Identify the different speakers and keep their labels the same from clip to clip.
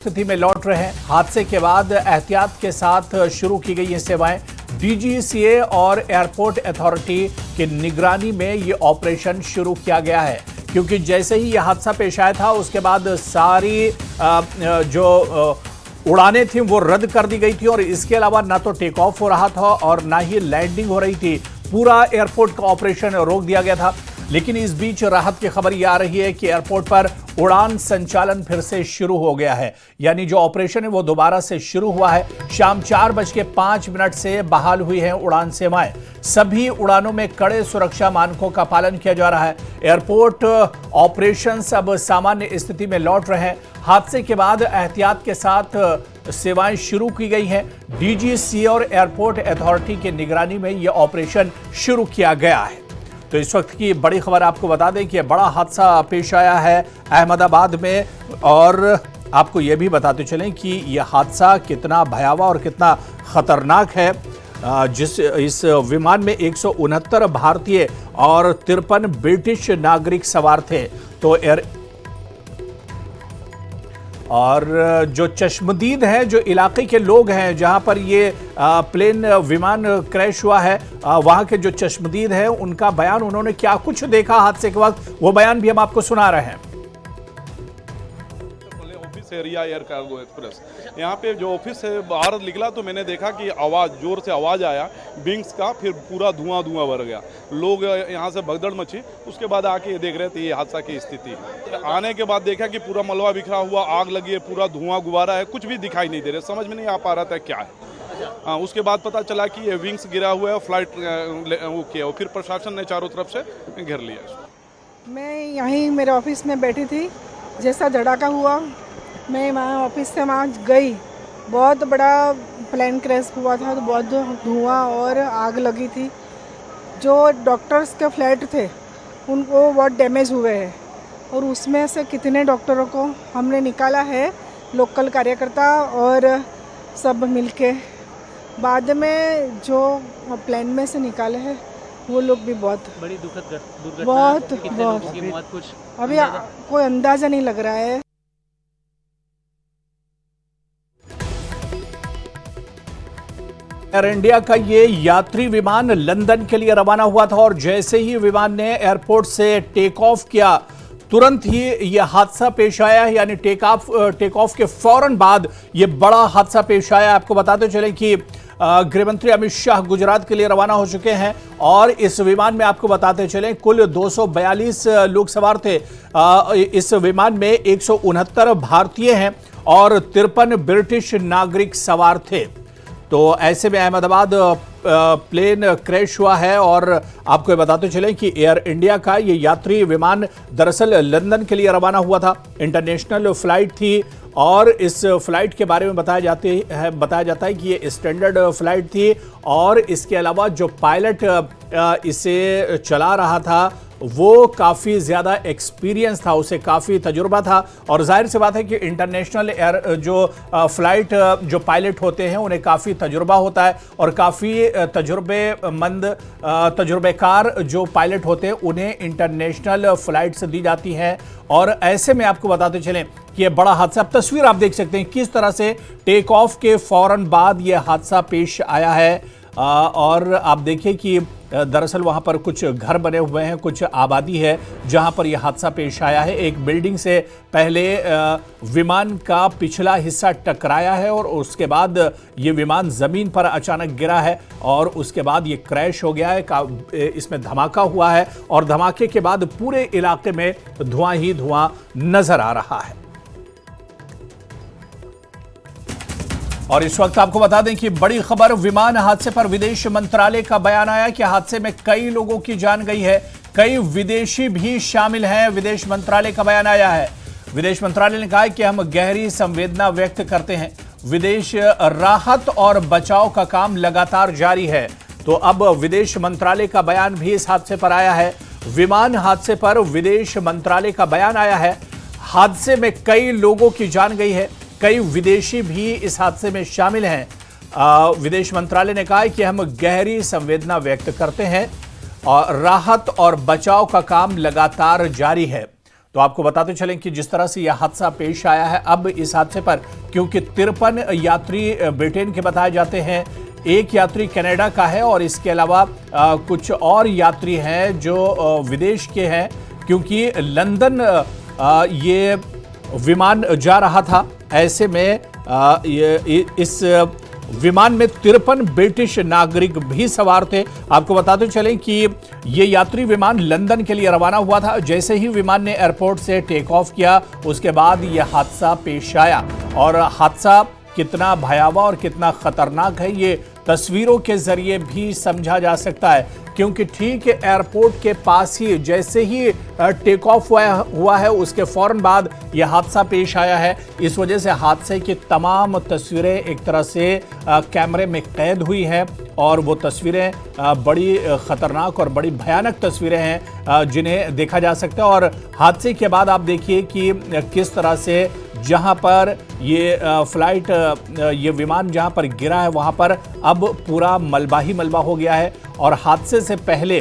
Speaker 1: स्थिति में लौट रहे हैं। हादसे के बाद एहतियात के साथ शुरू की गई ये सेवाएं। डीजीसीए और एयरपोर्ट अथॉरिटी की निगरानी में ये ऑपरेशन शुरू किया गया है, क्योंकि जैसे ही यह हादसा पेश आया था उसके बाद सारी जो उड़ानें थी वो रद्द कर दी गई थी और इसके अलावा ना तो टेक ऑफ हो रहा था और ना ही लैंडिंग हो रही थी। पूरा एयरपोर्ट का ऑपरेशन रोक दिया गया था। लेकिन इस बीच राहत की खबर यह आ रही है कि एयरपोर्ट पर उड़ान संचालन फिर से शुरू हो गया है, यानी जो ऑपरेशन है वो दोबारा से शुरू हुआ है। शाम 4:05 से बहाल हुई है उड़ान सेवाएं। सभी उड़ानों में कड़े सुरक्षा मानकों का पालन किया जा रहा है। एयरपोर्ट ऑपरेशंस अब सामान्य स्थिति में लौट रहे हैं। हादसे के बाद एहतियात के साथ सेवाएं शुरू की गई हैं। डीजीसीए और एयरपोर्ट अथॉरिटी की निगरानी में यह ऑपरेशन शुरू किया गया है। तो इस वक्त की बड़ी खबर आपको बता दें कि बड़ा हादसा पेश आया है अहमदाबाद में, और आपको यह भी बताते चलें कि यह हादसा कितना भयावह और कितना खतरनाक है। इस विमान में 169 भारतीय और 53 ब्रिटिश नागरिक सवार थे। तो और जो चश्मदीद हैं, जो इलाके के लोग हैं जहां पर ये प्लेन विमान क्रैश हुआ है, वहां के जो चश्मदीद हैं उनका बयान, उन्होंने क्या कुछ देखा हादसे के वक्त, वो बयान भी हम आपको सुना रहे हैं।
Speaker 2: Office area air cargo express, यहाँ पे जो ऑफिस है बाहर निकला तो मैंने देखा कि आवाज़, जोर से आवाज़ आया विंग्स का, फिर पूरा धुआं भर गया। लोग यहाँ से भगदड़ मची। उसके बाद आके देख रहे थे ये हादसा की स्थिति। आने के बाद देखा कि पूरा मलबा बिखरा हुआ, आग लगी है, पूरा धुआं गुब्बारा है, कुछ भी दिखाई नहीं दे रहा, समझ में नहीं आ पा रहा था क्या है। हाँ, उसके बाद पता चला कि ये विंग्स गिरा हुआ है, फ्लाइट वो किया, और फिर प्रशासन ने चारों तरफ से घेर लिया।
Speaker 3: मैं यहीं मेरे ऑफिस में बैठी थी, जैसा धड़ाका हुआ मैं वहाँ ऑफिस से वहाँ गई। बहुत बड़ा प्लेन क्रैश हुआ था, तो बहुत धुआं और आग लगी थी। जो डॉक्टर्स के फ्लैट थे उनको बहुत डैमेज हुए हैं, और उसमें से कितने डॉक्टरों को हमने निकाला है, लोकल कार्यकर्ता और सब मिलके। बाद में जो प्लेन में से निकाले हैं वो लोग भी बहुत
Speaker 4: बड़ी दुखद दुर्घटना,
Speaker 3: बहुत
Speaker 4: लोगों की मौत, कुछ
Speaker 3: अभी कोई अंदाजा नहीं लग रहा है।
Speaker 1: एयर इंडिया का ये यात्री विमान लंदन के लिए रवाना हुआ था और जैसे ही विमान ने एयरपोर्ट से टेक ऑफ किया, तुरंत ही यह हादसा पेश आया। यानी टेक ऑफ के फौरन बाद यह बड़ा हादसा पेश आया। आपको बताते चले कि गृहमंत्री अमित शाह गुजरात के लिए रवाना हो चुके हैं और इस विमान में आपको बताते चले कुल 242 लोग सवार थे। इस विमान में 169 भारतीय हैं और 53 ब्रिटिश नागरिक सवार थे। तो ऐसे में अहमदाबाद प्लेन क्रैश हुआ है और आपको बताते चलें कि एयर इंडिया का ये यात्री विमान दरअसल लंदन के लिए रवाना हुआ था। इंटरनेशनल फ्लाइट थी और इस फ्लाइट के बारे में बताया जाता है कि ये स्टैंडर्ड फ्लाइट थी और इसके अलावा जो पायलट इसे चला रहा था वो काफ़ी ज़्यादा एक्सपीरियंस था, उसे काफ़ी तजुर्बा था। और जाहिर सी बात है कि इंटरनेशनल एयर जो फ्लाइट जो पायलट होते हैं उन्हें काफ़ी तजुर्बा होता है और काफ़ी तजुर्बेकार जो पायलट होते हैं उन्हें इंटरनेशनल फ्लाइट्स दी जाती हैं। और ऐसे में आपको बताते चलें कि यह बड़ा हादसा, अब तस्वीर आप देख सकते हैं किस तरह से टेक ऑफ के फौरन बाद यह हादसा पेश आया है। और आप देखिए कि दरअसल वहां पर कुछ घर बने हुए हैं, कुछ आबादी है जहां पर यह हादसा पेश आया है। एक बिल्डिंग से पहले विमान का पिछला हिस्सा टकराया है और उसके बाद ये विमान जमीन पर अचानक गिरा है और उसके बाद ये क्रैश हो गया है। इसमें धमाका हुआ है और धमाके के बाद पूरे इलाके में धुआं ही धुआं नजर आ रहा है। और इस वक्त आपको बता दें कि बड़ी खबर, विमान हादसे पर विदेश मंत्रालय का बयान आया कि हादसे में कई लोगों की जान गई है, कई विदेशी भी शामिल हैं। विदेश मंत्रालय का बयान आया है। विदेश मंत्रालय ने कहा है कि हम गहरी संवेदना व्यक्त करते हैं। विदेश राहत और बचाव का काम लगातार जारी है। तो अब विदेश मंत्रालय का बयान भी इस हादसे पर आया है। विमान हादसे पर विदेश मंत्रालय का बयान आया है। हादसे में कई लोगों की जान गई है, कई विदेशी भी इस हादसे में शामिल हैं। विदेश मंत्रालय ने कहा है कि हम गहरी संवेदना व्यक्त करते हैं और राहत और बचाव का काम लगातार जारी है। तो आपको बताते चलें कि जिस तरह से यह हादसा पेश आया है, अब इस हादसे पर क्योंकि 53 यात्री ब्रिटेन के बताए जाते हैं, एक यात्री कनाडा का है और इसके अलावा कुछ और यात्री हैं जो विदेश के हैं, क्योंकि लंदन ये विमान जा रहा था। ऐसे में इस विमान में 53 ब्रिटिश नागरिक भी सवार थे। आपको बताते चलें कि ये यात्री विमान लंदन के लिए रवाना हुआ था। जैसे ही विमान ने एयरपोर्ट से टेक ऑफ किया, उसके बाद यह हादसा पेश आया। और हादसा कितना भयावह और कितना खतरनाक है, ये तस्वीरों के जरिए भी समझा जा सकता है, क्योंकि ठीक एयरपोर्ट के पास ही जैसे ही टेक ऑफ हुआ है, उसके फौरन बाद यह हादसा पेश आया है। इस वजह से हादसे की तमाम तस्वीरें एक तरह से कैमरे में कैद हुई हैं और वो तस्वीरें बड़ी खतरनाक और बड़ी भयानक तस्वीरें हैं जिन्हें देखा जा सकता है। और हादसे के बाद आप देखिए कि किस तरह से जहां पर ये फ्लाइट, ये विमान जहां पर गिरा है, वहां पर अब पूरा मलबा ही मलबा हो गया है। और हादसे से पहले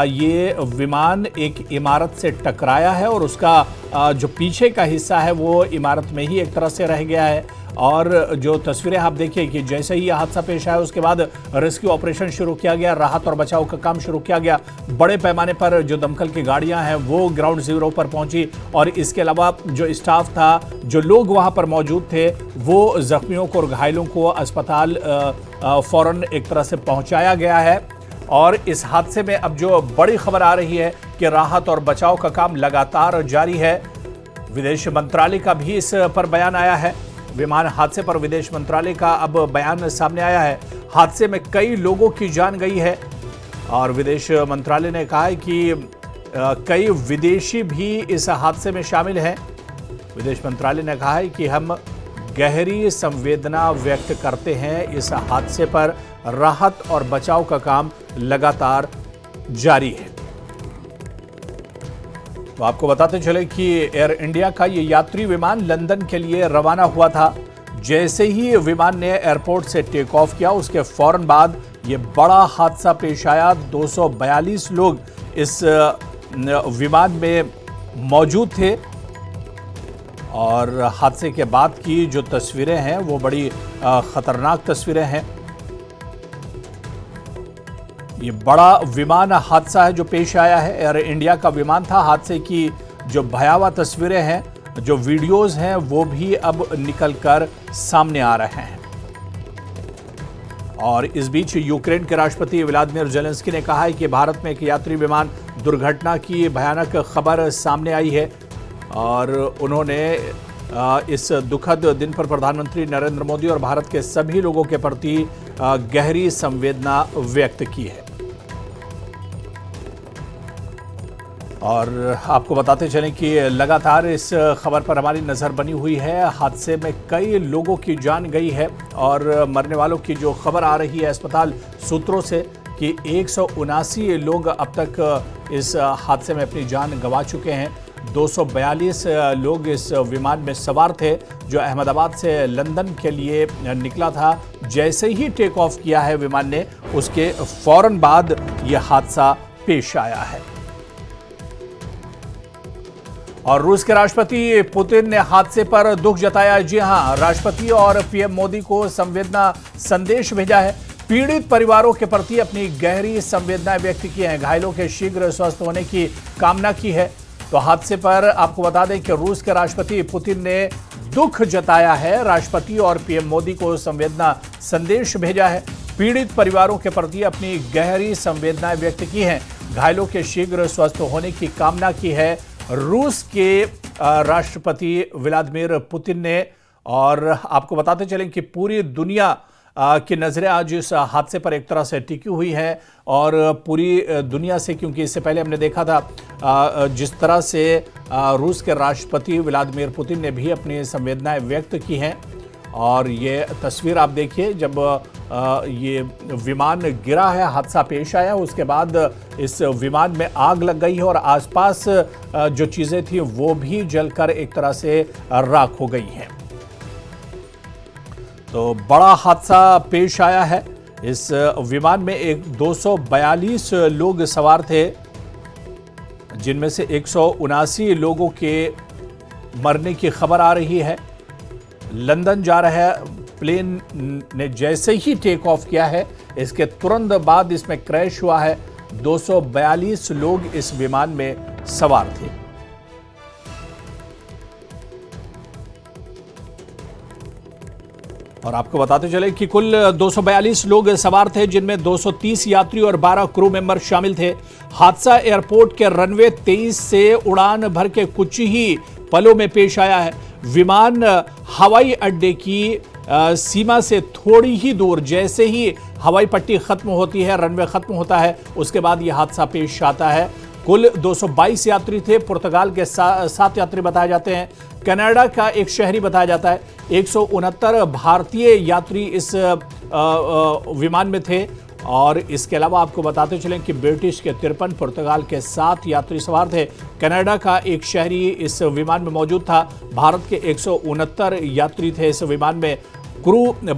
Speaker 1: ये विमान एक इमारत से टकराया है और उसका जो पीछे का हिस्सा है वो इमारत में ही एक तरह से रह गया है। और जो तस्वीरें आप देखिए कि जैसे ही यह हादसा पेश आया, उसके बाद रेस्क्यू ऑपरेशन शुरू किया गया, राहत और बचाव का काम शुरू किया गया। बड़े पैमाने पर जो दमकल की गाड़ियां हैं वो ग्राउंड जीरो पर पहुंची और इसके अलावा जो स्टाफ था, जो लोग वहां पर मौजूद थे, वो जख्मियों को और घायलों को अस्पताल फौरन एक तरह से पहुंचाया गया है। और इस हादसे में अब जो बड़ी खबर आ रही है कि राहत और बचाव का काम लगातार जारी है। विदेश मंत्रालय का भी इस पर बयान आया है। विमान हादसे पर विदेश मंत्रालय का अब बयान सामने आया है। हादसे में कई लोगों की जान गई है और विदेश मंत्रालय ने कहा है कि कई विदेशी भी इस हादसे में शामिल हैं। विदेश मंत्रालय ने कहा है कि हम गहरी संवेदना व्यक्त करते हैं। इस हादसे पर राहत और बचाव का काम लगातार जारी है। तो आपको बताते चले कि एयर इंडिया का ये यात्री विमान लंदन के लिए रवाना हुआ था। जैसे ही विमान ने एयरपोर्ट से टेक ऑफ किया, उसके फौरन बाद ये बड़ा हादसा पेश आया। 242 लोग इस विमान में मौजूद थे और हादसे के बाद की जो तस्वीरें हैं वो बड़ी खतरनाक तस्वीरें हैं। ये बड़ा विमान हादसा है जो पेश आया है, एयर इंडिया का विमान था। हादसे की जो भयावह तस्वीरें हैं, जो वीडियोस हैं, वो भी अब निकलकर सामने आ रहे हैं। और इस बीच यूक्रेन के राष्ट्रपति व्लादिमीर ज़ेलेंस्की ने कहा है कि भारत में एक यात्री विमान दुर्घटना की भयानक खबर सामने आई है और उन्होंने इस दुखद दिन पर प्रधानमंत्री नरेंद्र मोदी और भारत के सभी लोगों के प्रति गहरी संवेदना व्यक्त की है। और आपको बताते चलें कि लगातार इस खबर पर हमारी नज़र बनी हुई है। हादसे में कई लोगों की जान गई है और मरने वालों की जो खबर आ रही है अस्पताल सूत्रों से कि 179 लोग अब तक इस हादसे में अपनी जान गंवा चुके हैं। 242 लोग इस विमान में सवार थे जो अहमदाबाद से लंदन के लिए निकला था। जैसे ही टेक ऑफ किया है विमान ने, उसके फौरन बाद यह हादसा पेश आया है। और रूस के राष्ट्रपति पुतिन ने हादसे पर दुख जताया। जी हां, राष्ट्रपति और पीएम मोदी को संवेदना संदेश भेजा है। पीड़ित परिवारों के प्रति अपनी गहरी संवेदनाएं व्यक्त की हैं। घायलों के शीघ्र स्वस्थ होने की कामना की है। तो हादसे पर आपको बता दें कि रूस के राष्ट्रपति पुतिन ने दुख जताया है। राष्ट्रपति और पीएम मोदी को संवेदना संदेश भेजा है। पीड़ित परिवारों के प्रति अपनी गहरी संवेदनाएं व्यक्त की हैं। घायलों के शीघ्र स्वस्थ होने की कामना की है रूस के राष्ट्रपति व्लादिमीर पुतिन ने। और आपको बताते चलें कि पूरी दुनिया की नज़रें आज इस हादसे पर एक तरह से टिकी हुई हैं और पूरी दुनिया से, क्योंकि इससे पहले हमने देखा था जिस तरह से रूस के राष्ट्रपति व्लादिमीर पुतिन ने भी अपनी संवेदनाएं व्यक्त की हैं। और ये तस्वीर आप देखिए, जब ये विमान गिरा है, हादसा पेश आया, उसके बाद इस विमान में आग लग गई है और आसपास जो चीज़ें थी वो भी जलकर एक तरह से राख हो गई हैं। तो बड़ा हादसा पेश आया है। इस विमान में 242 लोग सवार थे। जिनमें से 179 लोगों के मरने की खबर आ रही है। लंदन जा रहा है प्लेन ने जैसे ही टेक ऑफ किया है, इसके तुरंत बाद इसमें क्रैश हुआ है। 242 लोग इस विमान में सवार थे। और आपको बताते चले कि कुल 242 लोग सवार थे, जिनमें 230 यात्री और 12 क्रू मेंबर शामिल थे। हादसा एयरपोर्ट के रनवे 23 से उड़ान भर के कुछ ही पलों में पेश आया है। विमान हवाई अड्डे की सीमा से थोड़ी ही दूर जैसे ही हवाई पट्टी खत्म होती है, रनवे खत्म होता है, उसके बाद यह हादसा पेश आता है। कुल 222 यात्री थे। पुर्तगाल के 7 यात्री बताए जाते हैं। कनाडा का एक शहरी बताया जाता है। 169 भारतीय यात्री इस विमान में थे। और इसके अलावा आपको बताते चलें कि ब्रिटिश के 53, पुर्तगाल के 7 यात्री सवार थे। कनाडा का एक शहरी इस विमान में मौजूद था। भारत के 169 यात्री थे इस विमान में।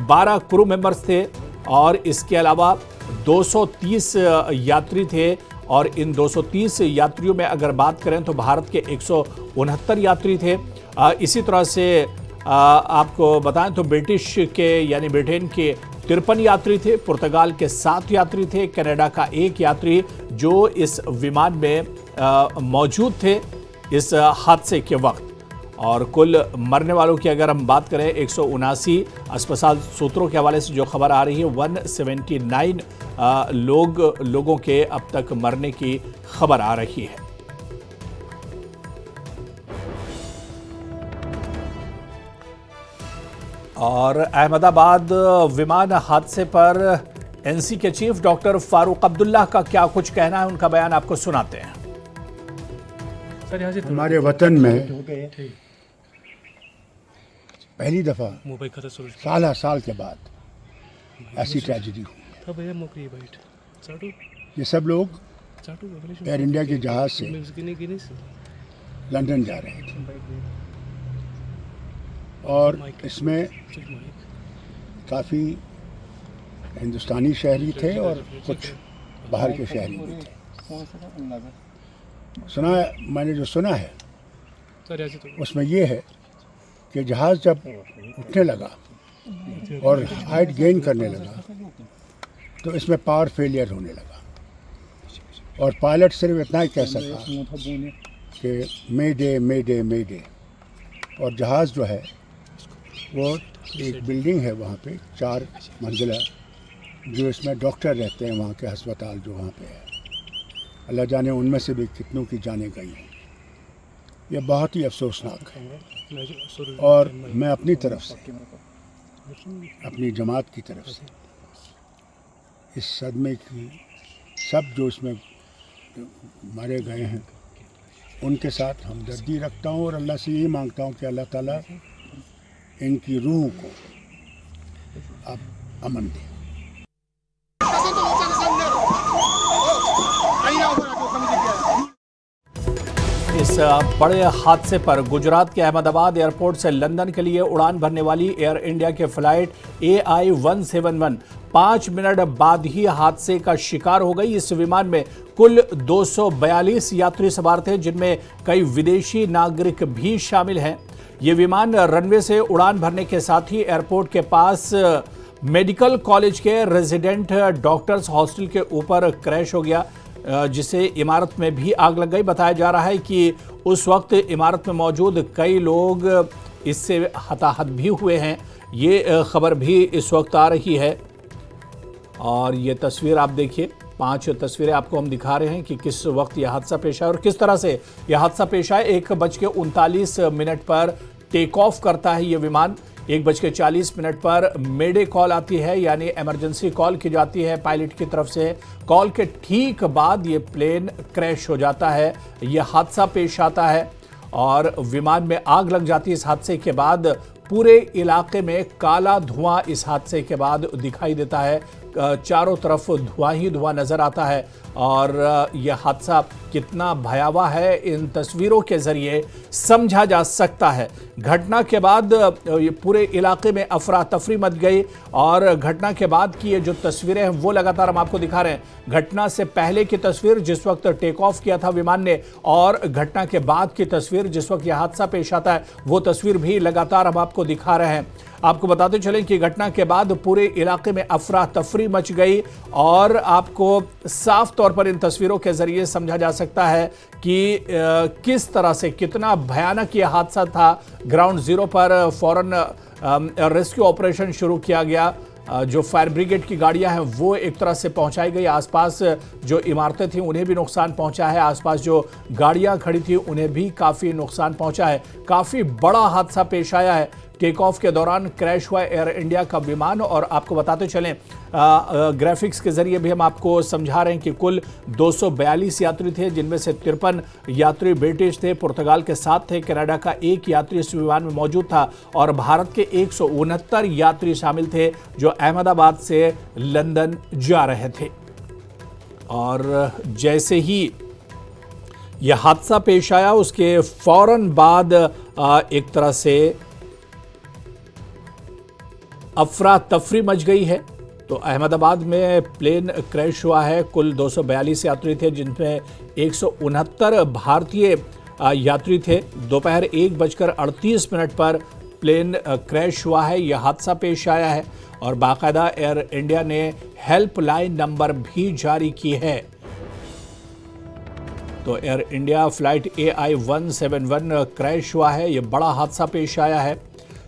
Speaker 1: 12 क्रू मेंबर्स थे और इसके अलावा 230 यात्री थे। और इन 230 यात्रियों में अगर बात करें तो भारत के 169 यात्री थे। इसी तरह से आपको बताएं तो ब्रिटिश के यानी ब्रिटेन के 53 यात्री थे, पुर्तगाल के 7 यात्री थे, कनाडा का 1 यात्री जो इस विमान में मौजूद थे इस हादसे के वक्त। और कुल मरने वालों की अगर हम बात करें 179, अस्पताल सूत्रों के हवाले से जो खबर आ रही है 179 लोगों के अब तक मरने की खबर आ रही है। और अहमदाबाद विमान हादसे पर एनसी के चीफ डॉक्टर फारूक अब्दुल्ला का क्या कुछ कहना है, उनका बयान आपको सुनाते हैं।
Speaker 5: हमारे वतन में पहली दफा साल के बाद ऐसी ट्रेजेडी हुई। ये सब लोग एयर इंडिया के जहाज से लंदन जा रहे थे और इसमें काफ़ी हिंदुस्तानी शहरी थे और कुछ बाहर के शहरी भी थे। मैंने जो सुना है उसमें ये है कि जहाज़ जब उठने लगा और हाइट गेन करने लगा तो इसमें पावर फेलियर होने लगा और पायलट सिर्फ इतना ही कह सका कि मे डे मे डे मे डे। और जहाज़ जो है वो एक बिल्डिंग है वहाँ पे 4 मंजिला, जो इसमें डॉक्टर रहते हैं, वहाँ के अस्पताल जो वहाँ पे है, अल्लाह जाने उनमें से भी कितनों की जानें गई हैं। ये बहुत ही अफसोसनाक है और मैं अपनी तरफ से, अपनी जमात की तरफ से इस सदमे की सब जो इसमें मारे गए हैं उनके साथ हमदर्दी रखता हूँ और अल्लाह से यही मांगता हूँ कि अल्लाह ताला इनकी रूह को अब अमन दे।
Speaker 1: इस बड़े हादसे पर गुजरात के अहमदाबाद एयरपोर्ट से लंदन के लिए उड़ान भरने वाली एयर इंडिया के फ्लाइट AI-171 5 मिनट बाद ही हादसे का शिकार हो गई। इस विमान में कुल 242 यात्री सवार थे, जिनमें कई विदेशी नागरिक भी शामिल हैं। ये विमान रनवे से उड़ान भरने के साथ ही एयरपोर्ट के पास मेडिकल कॉलेज के रेजिडेंट डॉक्टर्स हॉस्टल के ऊपर क्रैश हो गया, जिसे इमारत में भी आग लग गई। बताया जा रहा है कि उस वक्त इमारत में मौजूद कई लोग इससे हताहत भी हुए हैं। ये खबर भी इस वक्त आ रही है। और ये तस्वीर आप देखिए, 5 तस्वीरें आपको हम दिखा रहे हैं कि किस वक्त यह हादसा पेश आया और किस तरह से यह हादसा पेश आया। 1:39 पर टेक ऑफ करता है ये विमान। 1:40 पर मेडे कॉल आती है, यानी इमरजेंसी कॉल की जाती है पायलट की तरफ से। कॉल के ठीक बाद ये प्लेन क्रैश हो जाता है, यह हादसा पेश आता है और विमान में आग लग जाती है। इस हादसे के बाद पूरे इलाके में काला धुआं इस हादसे के बाद दिखाई देता है। चारों तरफ धुआं ही धुआं नजर आता है और यह हादसा कितना भयावह है इन तस्वीरों के जरिए समझा जा सकता है। घटना के बाद ये पूरे इलाके में अफरा तफरी मच गई और घटना के बाद की ये जो तस्वीरें हैं वो लगातार हम आपको दिखा रहे हैं। घटना से पहले की तस्वीर जिस वक्त टेक ऑफ किया था विमान ने, और घटना के बाद की तस्वीर जिस वक्त यह हादसा पेश आता है वो तस्वीर भी लगातार हम आपको दिखा रहे हैं। आपको बताते चलें कि घटना के बाद पूरे इलाके में अफरा तफरी मच गई और आपको साफ तौर पर इन तस्वीरों के जरिए समझा जा सकता है कि किस तरह से कितना भयानक ये हादसा था। ग्राउंड जीरो पर फौरन रेस्क्यू ऑपरेशन शुरू किया गया। जो फायर ब्रिगेड की गाड़ियां हैं वो एक तरह से पहुंचाई गई। आसपास जो इमारतें थी उन्हें भी नुकसान पहुंचा है, आसपास जो गाड़ियां खड़ी थी उन्हें भी काफ़ी नुकसान पहुंचा है। काफ़ी बड़ा हादसा पेश आया है। टेक ऑफ के दौरान क्रैश हुआ एयर इंडिया का विमान, और आपको बताते चलें ग्राफिक्स के जरिए भी हम आपको समझा रहे हैं कि कुल 242 यात्री थे, जिनमें से 53 यात्री ब्रिटिश थे, पुर्तगाल के 7 थे, कनाडा का 1 यात्री इस विमान में मौजूद था और भारत के 169 यात्री शामिल थे जो अहमदाबाद से लंदन जा रहे थे। और जैसे ही यह हादसा पेश आया उसके फौरन बाद एक तरह से अफरा तफरी मच गई है। तो अहमदाबाद में प्लेन क्रैश हुआ है। कुल 242 यात्री थे, जिनमें 169 भारतीय यात्री थे। दोपहर 1:38 पर प्लेन क्रैश हुआ है, यह हादसा पेश आया है और बाकायदा एयर इंडिया ने हेल्पलाइन नंबर भी जारी की है। तो air India flight AI 171 crash हुआ है, यह बड़ा हादसा पेश आया है।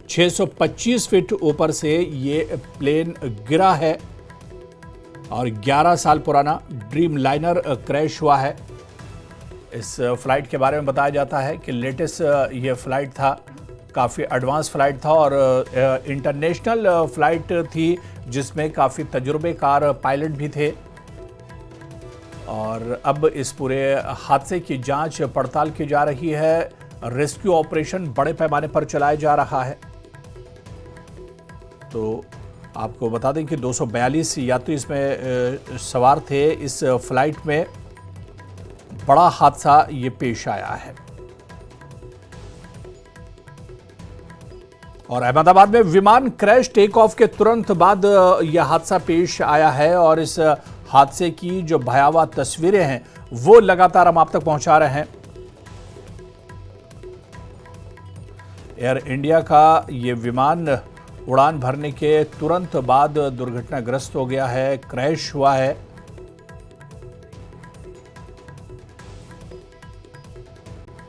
Speaker 1: 625 फीट ऊपर से ये प्लेन गिरा है और 11 साल पुराना ड्रीम लाइनर क्रैश हुआ है। इस फ्लाइट के बारे में बताया जाता है कि लेटेस्ट ये फ्लाइट था, काफ़ी एडवांस फ्लाइट था और इंटरनेशनल फ्लाइट थी जिसमें काफ़ी तजुर्बेकार पायलट भी थे। और अब इस पूरे हादसे की जांच पड़ताल की जा रही है। रेस्क्यू ऑपरेशन बड़े पैमाने पर चलाया जा रहा है। तो आपको बता दें कि 242 यात्री इसमें सवार थे। इस फ्लाइट में बड़ा हादसा ये पेश आया है और अहमदाबाद में विमान क्रैश टेक ऑफ के तुरंत बाद यह हादसा पेश आया है और इस हादसे की जो भयावह तस्वीरें हैं वो लगातार हम आप तक पहुंचा रहे हैं। एयर इंडिया का ये विमान उड़ान भरने के तुरंत बाद दुर्घटनाग्रस्त हो गया है, क्रैश हुआ है।